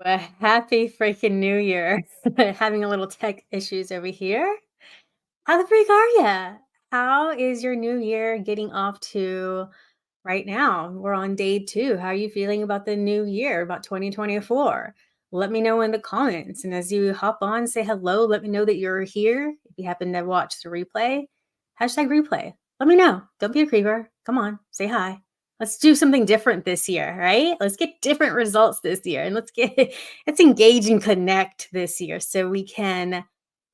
A happy freaking New Year. Having a little tech issues over here. How the freak are ya? How is your new year getting off to right now? We're on day 2. How are you feeling about the new year, about 2024? Let me know in the comments. And as you hop on, say hello. Let me know that you're here. If you happen to watch the replay, hashtag replay. Let me know. Don't be a creeper. Come on, say hi. Let's do something different this year, right? Let's get different results this year, and let's engage and connect this year so we can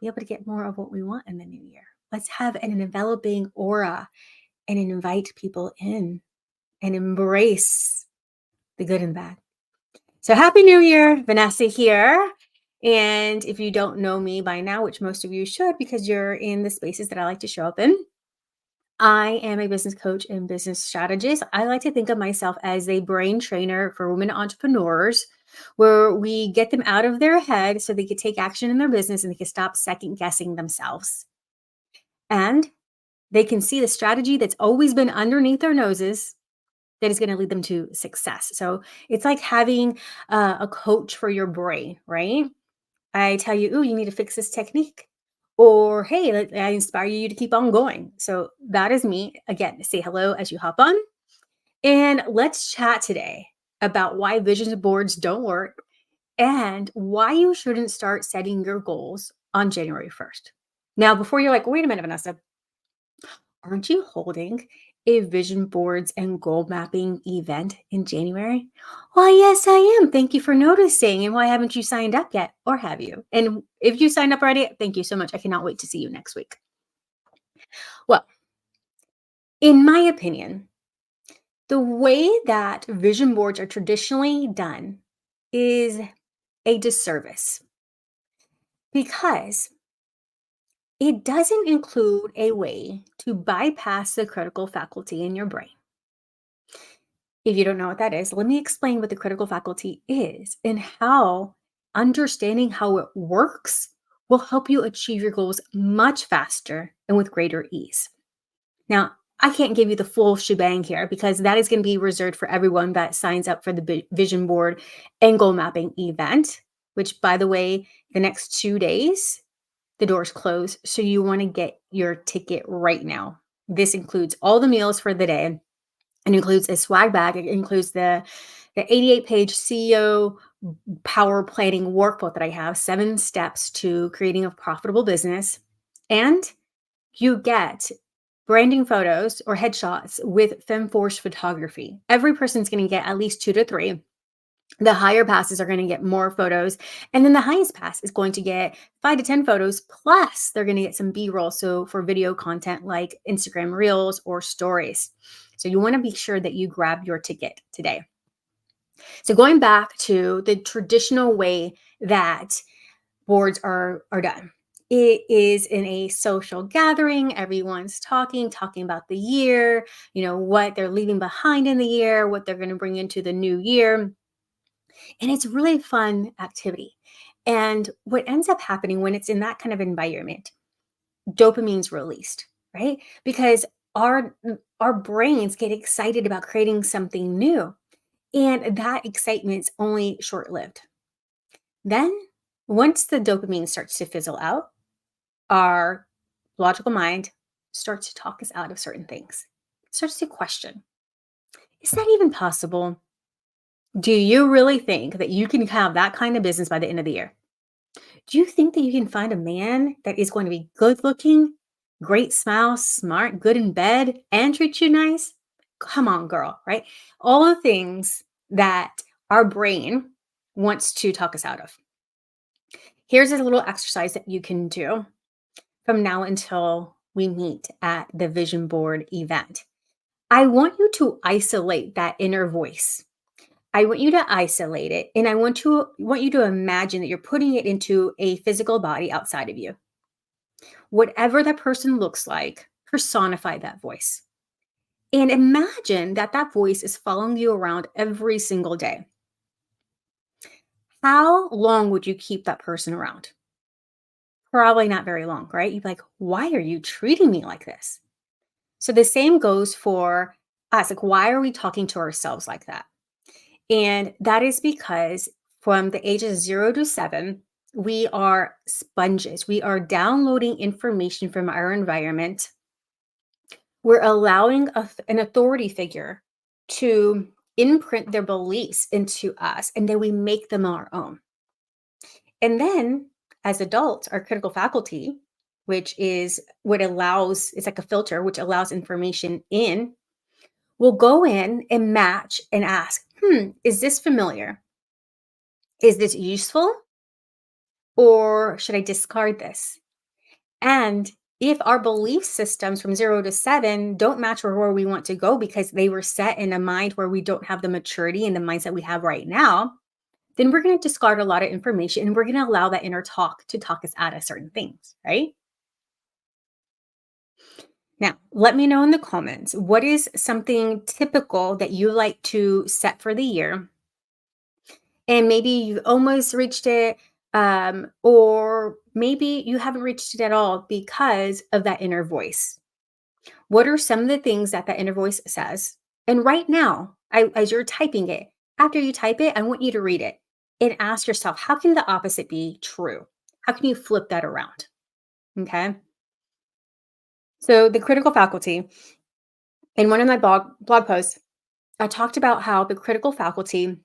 be able to get more of what we want in the new year. Let's have an enveloping aura and invite people in and embrace the good and bad. So happy New Year, Vanessa here. And if you don't know me by now, which most of you should because you're in the spaces that I like to show up in, I am a business coach and business strategist. I like to think of myself as a brain trainer for women entrepreneurs, where we get them out of their head so they can take action in their business and they can stop second guessing themselves. And they can see the strategy that's always been underneath their noses that is going to lead them to success. So it's like having a coach for your brain, right? I tell you, "Ooh, you need to fix this technique." Or, "Hey, I inspire you to keep on going." So that is me. Again, say hello as you hop on. And let's chat today about why vision boards don't work and why you shouldn't start setting your goals on January 1st. Now, before you're like, wait a minute, Vanessa, aren't you holding a vision boards and goal mapping event in January? Why, yes, I am. Thank you for noticing. And why haven't you signed up yet? Or have you? And if you signed up already, thank you so much. I cannot wait to see you next week. Well, in my opinion, the way that vision boards are traditionally done is a disservice because it doesn't include a way to bypass the critical faculty in your brain. If you don't know what that is, let me explain what the critical faculty is and how understanding how it works will help you achieve your goals much faster and with greater ease. Now, I can't give you the full shebang here because that is going to be reserved for everyone that signs up for the vision board and goal mapping event, which, by the way, the next 2 days, the doors close. So you want to get your ticket right now. This includes all the meals for the day. It includes a swag bag. It includes the 88-page CEO power planning workbook that I have, 7 steps to creating a profitable business. And you get branding photos or headshots with FemForce photography. Every person's going to get at least 2 to 3. The higher passes are going to get more photos. And then the highest pass is going to get 5 to 10 photos. Plus, they're going to get some B-roll. So for video content like Instagram Reels or stories. So you want to be sure that you grab your ticket today. So going back to the traditional way that boards are done. It is in a social gathering. Everyone's talking about the year, what they're leaving behind in the year, what they're going to bring into the new year. And it's really fun activity. And what ends up happening when it's in that kind of environment, dopamine's released, right? Because our brains get excited about creating something new. And that excitement's only short-lived. Then, once the dopamine starts to fizzle out, our logical mind starts to talk us out of certain things. It starts to question, is that even possible? Do you really think that you can have that kind of business by the end of the year? Do you think that you can find a man that is going to be good looking, great smile, smart, good in bed, and treat you nice? Come on, girl, right? All the things that our brain wants to talk us out of. Here's a little exercise that you can do from now until we meet at the vision board event. I want you to isolate that inner voice. I want you to isolate it, and I want you to imagine that you're putting it into a physical body outside of you. Whatever that person looks like, personify that voice. And imagine that that voice is following you around every single day. How long would you keep that person around? Probably not very long, right? You'd be like, why are you treating me like this? So the same goes for us. Like, why are we talking to ourselves like that? And that is because from the ages 0 to 7, we are sponges. We are downloading information from our environment. We're allowing an authority figure to imprint their beliefs into us, and then we make them our own. And then as adults, our critical faculty, which is what allows, it's like a filter, which allows information in, will go in and match and ask, is this familiar? Is this useful? Or should I discard this? And if our belief systems from 0 to 7 don't match where we want to go because they were set in a mind where we don't have the maturity and the mindset we have right now, then we're going to discard a lot of information and we're going to allow that inner talk to talk us out of certain things, right? Now, let me know in the comments, what is something typical that you like to set for the year? And maybe you almost reached it, or maybe you haven't reached it at all because of that inner voice. What are some of the things that that inner voice says? And right now, as you're typing it, after you type it, I want you to read it and ask yourself, how can the opposite be true? How can you flip that around? Okay. So, the critical faculty, in one of my blog posts, I talked about how the critical faculty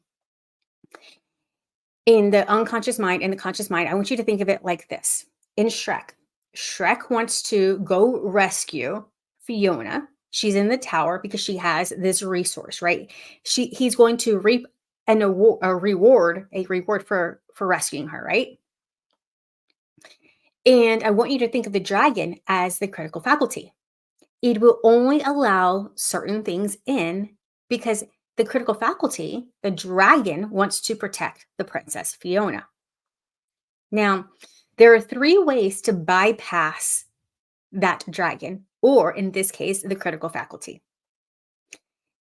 in the unconscious mind and the conscious mind, I want you to think of it like this. In Shrek wants to go rescue Fiona. She's in the tower because she has this resource, right? He's going to reap a reward for rescuing her, right? And I want you to think of the dragon as the critical faculty. It will only allow certain things in because the critical faculty, the dragon, wants to protect the princess Fiona. Now, there are three ways to bypass that dragon, or in this case, the critical faculty.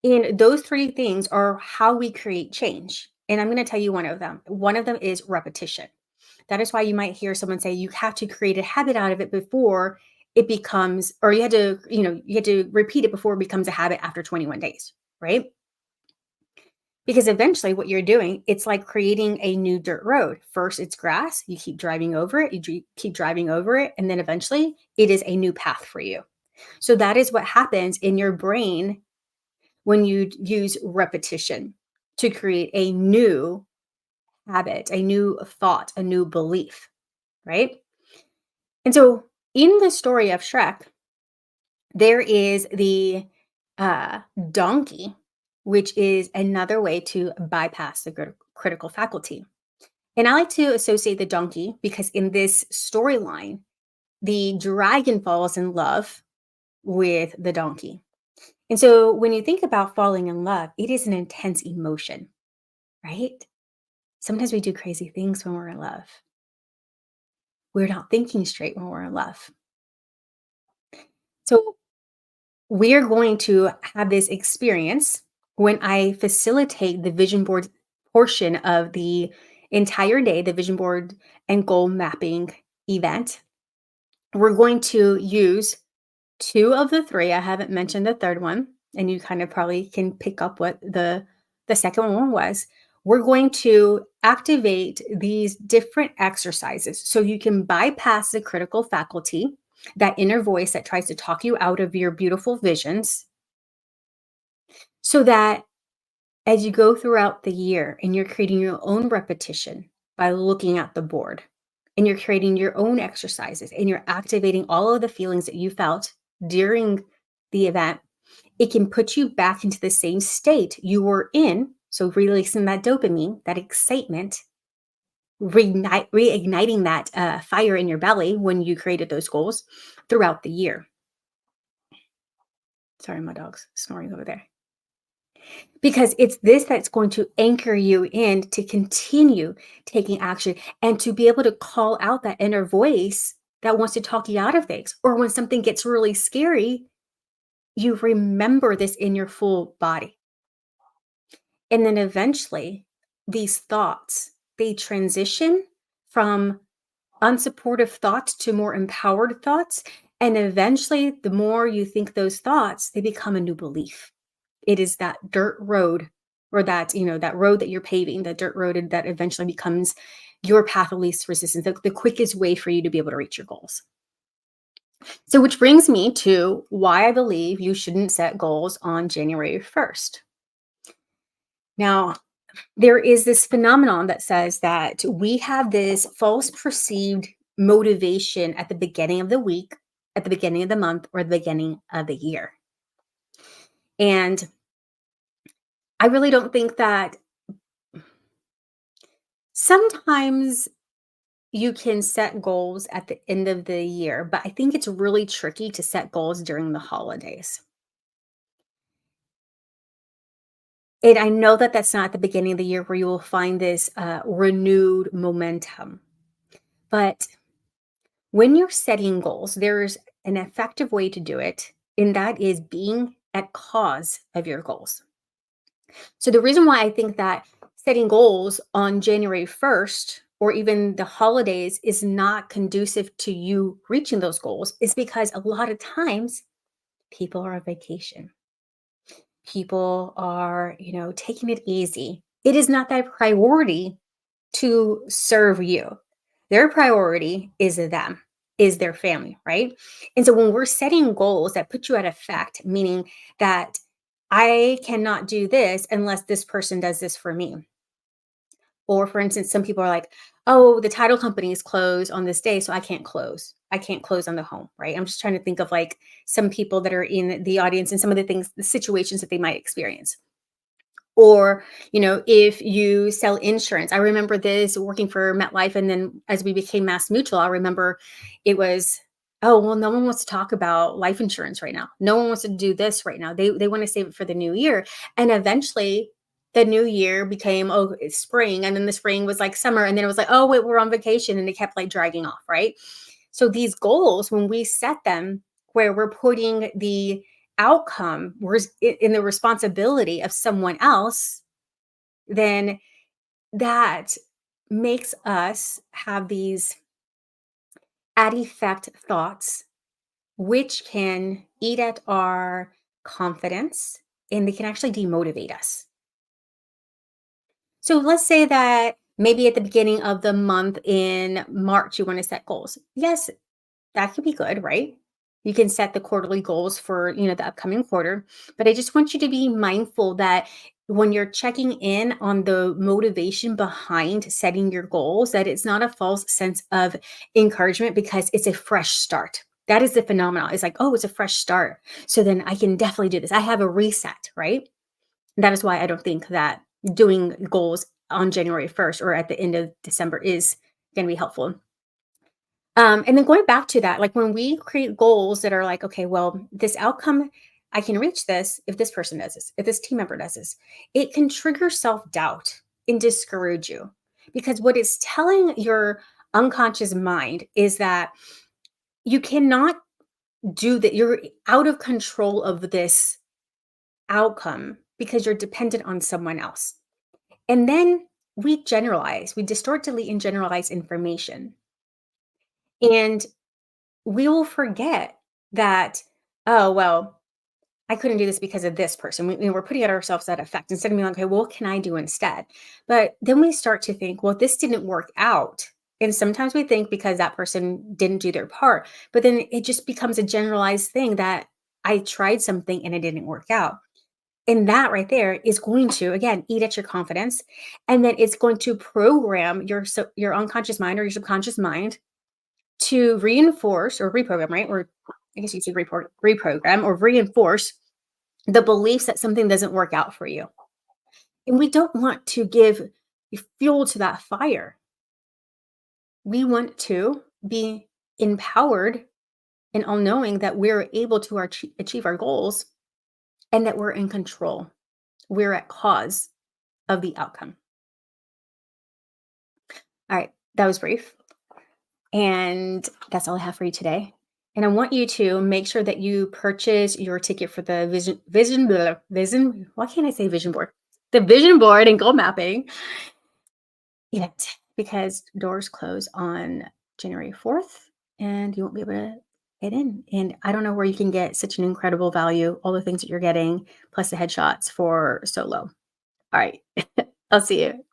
And those three things are how we create change. And I'm going to tell you one of them. One of them is repetition. That is why you might hear someone say you have to create a habit out of it before it becomes, or you had to repeat it before it becomes a habit after 21 days, right? Because eventually what you're doing, it's like creating a new dirt road. First, it's grass, you keep driving over it, keep driving over it, and then eventually it is a new path for you. So that is what happens in your brain when you use repetition to create a new habit, a new thought, a new belief, right? And so in the story of Shrek, there is the uh, donkey, which is another way to bypass the critical faculty. And I like to associate the donkey because in this storyline, the dragon falls in love with the donkey. And so when you think about falling in love, it is an intense emotion, right? Sometimes we do crazy things when we're in love. We're not thinking straight when we're in love. So we're going to have this experience when I facilitate the vision board portion of the entire day, the vision board and goal mapping event. We're going to use two of the three. I haven't mentioned the third one, and you kind of probably can pick up what the second one was. We're going to activate these different exercises so you can bypass the critical faculty, that inner voice that tries to talk you out of your beautiful visions, so that as you go throughout the year and you're creating your own repetition by looking at the board, and you're creating your own exercises and you're activating all of the feelings that you felt during the event, it can put you back into the same state you were in. So releasing that dopamine, that excitement, reigniting that fire in your belly when you created those goals throughout the year. Sorry, my dog's snoring over there. Because it's this that's going to anchor you in to continue taking action and to be able to call out that inner voice that wants to talk you out of things. Or when something gets really scary, you remember this in your full body. And then eventually, these thoughts, they transition from unsupportive thoughts to more empowered thoughts. And eventually, the more you think those thoughts, they become a new belief. It is that dirt road or that, that road that you're paving, that dirt road that eventually becomes your path of least resistance, the quickest way for you to be able to reach your goals. So, which brings me to why I believe you shouldn't set goals on January 1st. Now, there is this phenomenon that says that we have this false perceived motivation at the beginning of the week, at the beginning of the month, or the beginning of the year. And I really don't think that sometimes you can set goals at the end of the year, but I think it's really tricky to set goals during the holidays. And I know that that's not at the beginning of the year where you will find this renewed momentum. But when you're setting goals, there's an effective way to do it, and that is being at cause of your goals. So the reason why I think that setting goals on January 1st or even the holidays is not conducive to you reaching those goals is because a lot of times people are on vacation. People are, taking it easy. It is not their priority to serve you. Their priority is them, is their family, right? And so when we're setting goals that put you at effect, meaning that I cannot do this unless this person does this for me. Or for instance, some people are like, oh, the title company is closed on this day, so I can't close. I can't close on the home, right? I'm just trying to think of like some people that are in the audience and some of the things, the situations that they might experience. Or, if you sell insurance. I remember this working for MetLife, and then as we became Mass Mutual, I remember it was, oh, well, no one wants to talk about life insurance right now. No one wants to do this right now. They want to save it for the new year. And eventually the new year became, oh, it's spring. And then the spring was like summer. And then it was like, oh, wait, we're on vacation. And it kept like dragging off, right? So these goals, when we set them where we're putting the outcome in the responsibility of someone else, then that makes us have these ad effect thoughts, which can eat at our confidence and they can actually demotivate us. So let's say that maybe at the beginning of the month in March, you want to set goals. Yes, that could be good, right? You can set the quarterly goals for, the upcoming quarter, but I just want you to be mindful that when you're checking in on the motivation behind setting your goals, that it's not a false sense of encouragement because it's a fresh start. That is the phenomenon. It's like, oh, it's a fresh start. So then I can definitely do this. I have a reset, right? That is why I don't think that doing goals on January 1st or at the end of December is going to be helpful. And then going back to that, like when we create goals that are like, okay, well, this outcome, I can reach this if this person does this, if this team member does this, it can trigger self doubt and discourage you because what it's telling your unconscious mind is that you cannot do that. You're out of control of this outcome because you're dependent on someone else. And then we distort, delete, and generalize information. And we will forget that, oh, well, I couldn't do this because of this person. We're putting at ourselves that effect instead of being like, okay, well, what can I do instead? But then we start to think, well, this didn't work out. And sometimes we think because that person didn't do their part, but then it just becomes a generalized thing that I tried something and it didn't work out. And that right there is going to, again, eat at your confidence. And then it's going to program your unconscious mind or your subconscious mind to reinforce or reprogram, right? Or I guess you could reprogram or reinforce the beliefs that something doesn't work out for you. And we don't want to give fuel to that fire. We want to be empowered and all knowing that we're able to achieve our goals and that we're in control. We're at cause of the outcome. All right, that was brief. And that's all I have for you today. And I want you to make sure that you purchase your ticket for the why can't I say vision board? The vision board and goal mapping event because doors close on January 4th and you won't be able to get in. And I don't know where you can get such an incredible value, all the things that you're getting, plus the headshots for so low. All right. I'll see you.